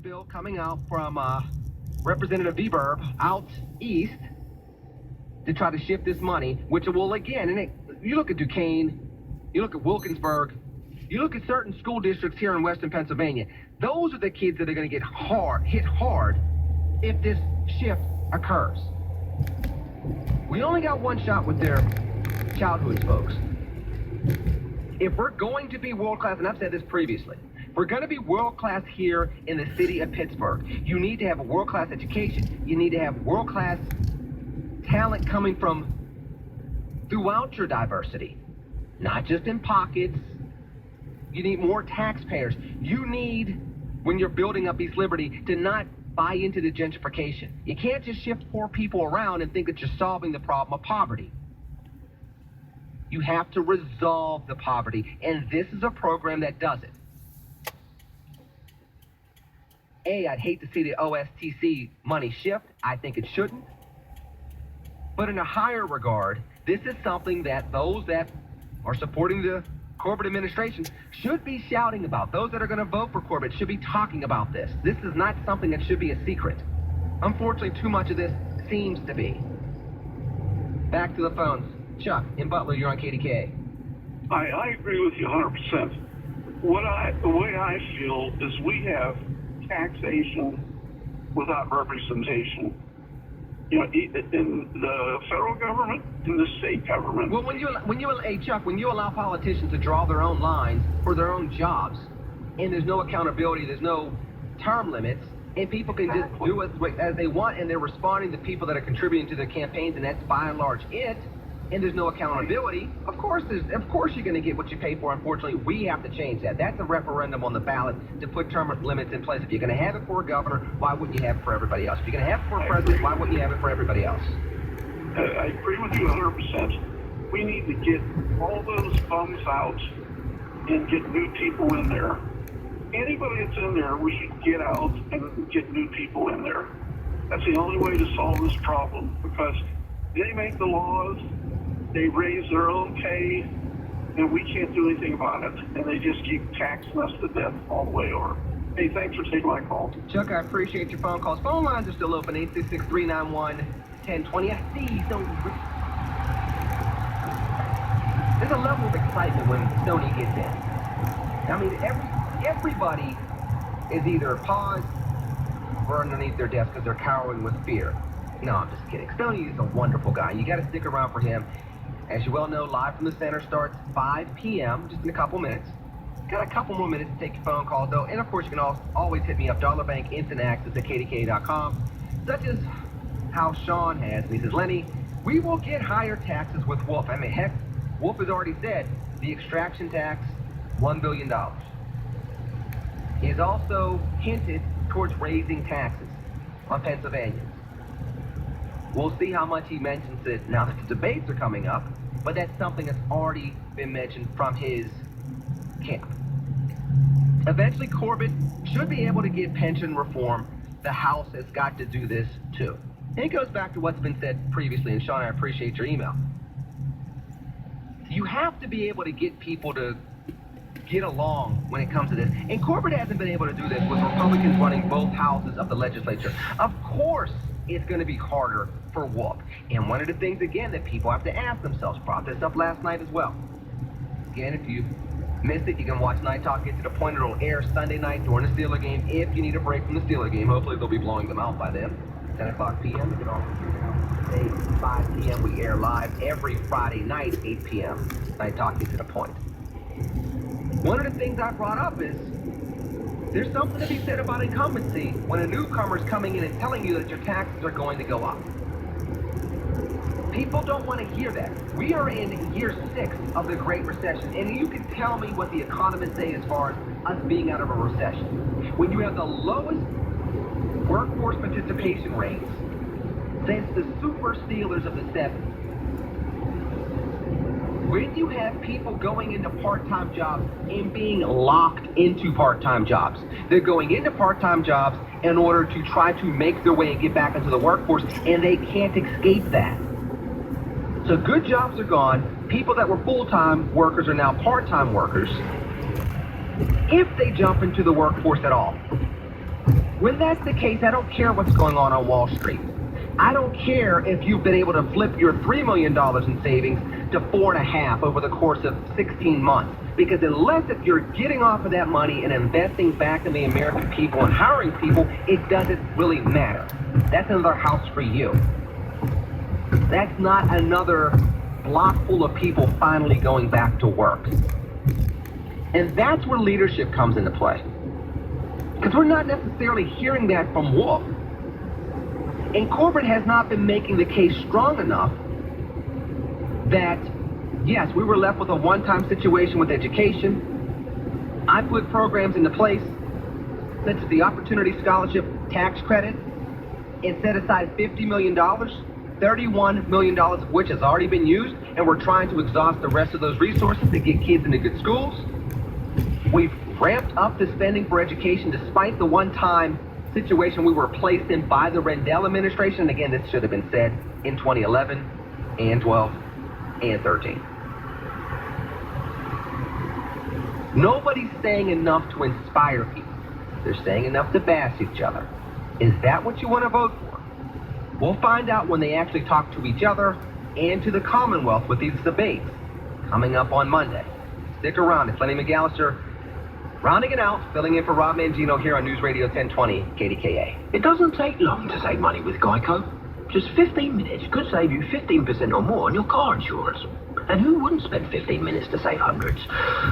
bill coming out from Representative Veberb out east to try to shift this money, which will again, and you look at Duquesne, you look at Wilkinsburg, you look at certain school districts here in Western Pennsylvania. Those are the kids that are going to get hit hard if this shift occurs. We only got one shot with their childhoods, folks. If we're going to be world-class, and I've said this previously, if we're going to be world-class here in the city of Pittsburgh, you need to have a world-class education. You need to have world-class talent coming from throughout your diversity, not just in pockets. You need more taxpayers. You need, when you're building up East Liberty, to not buy into the gentrification. You can't just shift poor people around and think that you're solving the problem of poverty. You have to resolve the poverty, and this is a program that does it. I'd hate to see the OSTC money shift. I think it shouldn't. But in a higher regard, this is something that those that are supporting the Corbett administration should be shouting about. Those that are going to vote for Corbett should be talking about this. This is not something that should be a secret. Unfortunately, too much of this seems to be. Back to the phones. Chuck, in Butler, you're on KDK. I agree with you 100%. The way I feel is we have taxation without representation. You know, in the federal government, in the state government. Well, Chuck, when you allow politicians to draw their own lines for their own jobs, and there's no accountability, there's no term limits, and people can just do it as they want, and they're responding to people that are contributing to their campaigns, and that's by and large it. And there's no accountability. Of course you're going to get what you pay for. Unfortunately, we have to change that. That's a referendum on the ballot to put term limits in place. If you're going to have it for a governor, why wouldn't you have it for everybody else? If you're going to have it for a president, why wouldn't you have it for everybody else? I agree with you 100%. We need to get all those bums out and get new people in there. Anybody that's in there, we should get out and get new people in there. That's the only way to solve this problem, because they make the laws, they raise their own pay, and we can't do anything about it. And they just keep taxing us to death all the way over. Hey, thanks for taking my call. Chuck, I appreciate your phone calls. Phone lines are still open, 866-391-1020. I see there's a level of excitement when Stoney gets in. I mean, everybody is either paused or underneath their desk because they're cowering with fear. No, I'm just kidding. Stoney is a wonderful guy. You got to stick around for him. As you well know, Live from the Center starts 5 p.m., just in a couple minutes. Got a couple more minutes to take your phone calls, though. And, of course, you can always hit me up, Dollar Bank Instant Access at KDK.com, such as how Sean has. And he says, Lenny, we will get higher taxes with Wolf. I mean, heck, Wolf has already said the extraction tax, $1 billion. He has also hinted towards raising taxes on Pennsylvanians. We'll see how much he mentions it now that the debates are coming up, but that's something that's already been mentioned from his camp. Eventually, Corbett should be able to get pension reform. The House has got to do this, too. And it goes back to what's been said previously, and Sean, I appreciate your email. You have to be able to get people to get along when it comes to this. And Corbett hasn't been able to do this with Republicans running both houses of the legislature. Of course, it's going to be harder for Wolf. And one of the things, again, that people have to ask themselves, brought this up last night as well. Again, if you missed it, you can watch Night Talk Get to the Point. It'll air Sunday night during the Steeler game if you need a break from the Steeler game. Hopefully they'll be blowing them out by then. 10 o'clock p.m. You can also 5 p.m. We air live every Friday night, 8 p.m. Night Talk Get to the Point. One of the things I brought up is there's something to be said about incumbency when a newcomer's coming in and telling you that your taxes are going to go up. People don't want to hear that. We are in year 6 of the Great Recession, and you can tell me what the economists say as far as us being out of a recession. When you have the lowest workforce participation rates since the Super Steelers of the 70s, when you have people going into part-time jobs and being locked into part-time jobs, they're going into part-time jobs in order to try to make their way and get back into the workforce, and they can't escape that. So good jobs are gone. People that were full-time workers are now part-time workers, if they jump into the workforce at all. When that's the case, I don't care what's going on Wall Street. I don't care if you've been able to flip your $3 million in savings to 4.5 over the course of 16 months. Because unless if you're getting off of that money and investing back in the American people and hiring people, it doesn't really matter. That's another house for you. That's not another block full of people finally going back to work. And that's where leadership comes into play. Because we're not necessarily hearing that from Wolf. And corporate has not been making the case strong enough that, yes, we were left with a one-time situation with education. I put programs into place, such as the Opportunity Scholarship Tax Credit, and set aside $50 million, $31 million of which has already been used, and we're trying to exhaust the rest of those resources to get kids into good schools. We've ramped up the spending for education despite the one-time situation we were placed in by the Rendell administration. And again, this should have been said in 2011 and 12 and 13. Nobody's saying enough to inspire people. They're saying enough to bash each other. Is that what you want to vote for? We'll find out when they actually talk to each other and to the Commonwealth with these debates coming up on Monday. Stick around. It's Lenny McAllister rounding it out, filling in for Rob Mangino here on News Radio 1020 KDKA. It doesn't take long to save money with Geico. Just 15 minutes could save you 15% or more on your car insurance. And who wouldn't spend 15 minutes to save hundreds?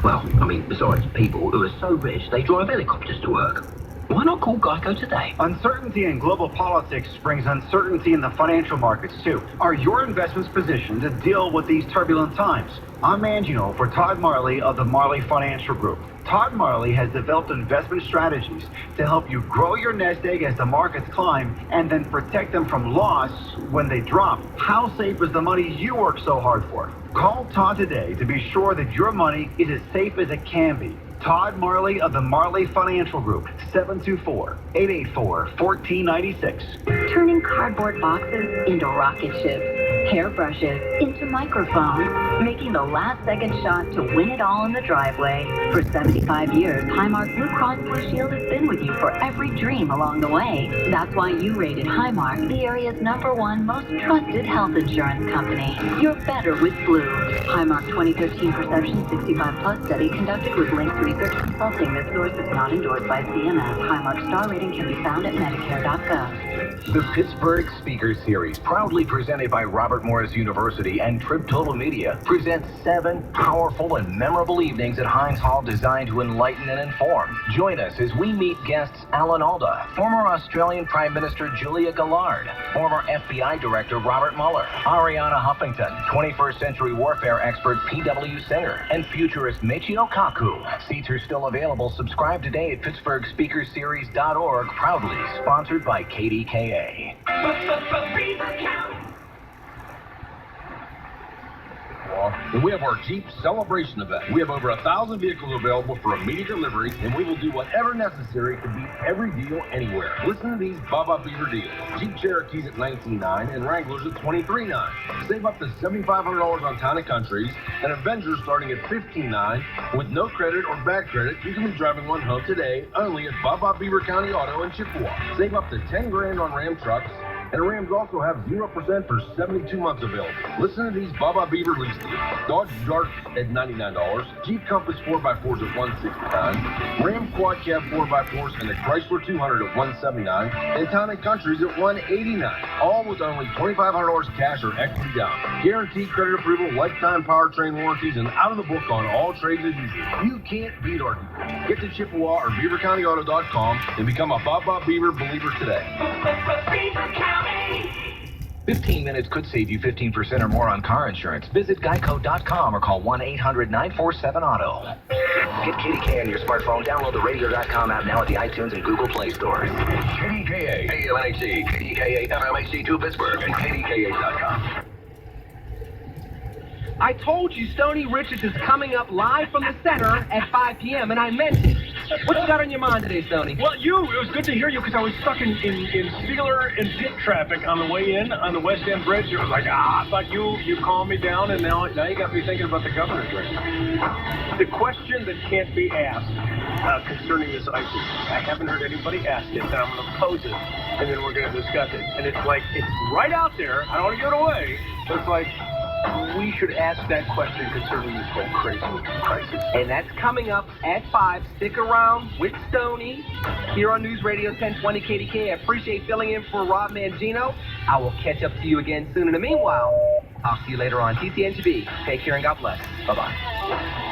Well, I mean, besides people who are so rich they drive helicopters to work. Why not call Geico today? Uncertainty in global politics brings uncertainty in the financial markets, too. Are your investments positioned to deal with these turbulent times? I'm Mangino for Todd Marley of the Marley Financial Group. Todd Marley has developed investment strategies to help you grow your nest egg as the markets climb and then protect them from loss when they drop. How safe is the money you work so hard for? Call Todd today to be sure that your money is as safe as it can be. Todd Marley of the Marley Financial Group, 724-884-1496. Turning cardboard boxes into rocket ships, hairbrushes into microphones, making the last-second shot to win it all in the driveway. For 75 years, Highmark Blue Cross Blue Shield has been with you for every dream along the way. That's why you rated Highmark the area's #1 most trusted health insurance company. You're better with Blue. Highmark 2013 Perception 65+ study conducted with Links Research Consulting. This source is not endorsed by CMS. Highmark star rating can be found at Medicare.gov. The Pittsburgh Speaker Series, proudly presented by Robert Morris University and Trib Total Media, presents 7 powerful and memorable evenings at Heinz Hall designed to enlighten and inform. Join us as we meet guests Alan Alda, former Australian Prime Minister Julia Gillard, former FBI Director Robert Mueller, Ariana Huffington, 21st century warfare expert P.W. Singer, and futurist Michio Kaku. Seats are still available. Subscribe today at PittsburghSpeakerSeries.org, proudly sponsored by KDKA. And we have our Jeep Celebration event. We have over 1,000 vehicles available for immediate delivery, and we will do whatever necessary to beat every deal anywhere. Listen to these Baba Beaver deals. Jeep Cherokees at $19,900 and Wranglers at $23,900. Save up to $7,500 on Town & Countries and Avengers starting at $15,900. With no credit or bad credit, you can be driving one home today only at Baba Beaver County Auto in Chippewa. Save up to $10,000 on Ram trucks. And Rams also have 0% for 72 months available. Listen to these Baba Beaver lease deals. Dodge Dart at $99. Jeep Compass 4x4s at $169. Ram Quad Cab 4x4s and the Chrysler 200 at $179. And Town & Countries at $189. All with only $2,500 cash or equity down. Guaranteed credit approval, lifetime powertrain warranties, and out of the book on all trades as usual. You can't beat our deals. Get to Chippewa or BeaverCountyAuto.com and become a Baba Beaver believer today. Beaver County! 15 minutes could save you 15% or more on car insurance. Visit geico.com or call 1-800-947-AUTO. Get KDK on your smartphone. Download the radio.com app now at the iTunes and Google Play stores. KDKA, KLNHC, KDKA, FMHC2 Pittsburgh, and KDKA.com. I told you Stoney Richards is coming up live from the center at 5 p.m., and I meant it. What you got on your mind today, Stoney? Well, it was good to hear you because I was stuck in Steeler and Pitt traffic on the way in on the West End Bridge. It was like, I thought you calmed me down, and now you got me thinking about the governor's race. The question that can't be asked concerning this ISIS, I haven't heard anybody ask it, and I'm going to pose it, and then we're going to discuss it. And it's like, it's right out there. I don't want to give it away, but it's like, we should ask that question concerning this whole crazy crisis. And that's coming up at 5. Stick around with Stoney here on News Radio 1020 KDK. I appreciate filling in for Rob Mangino. I will catch up to you again soon. In the meanwhile, I'll see you later on TCNGB. Take care and God bless. Bye-bye.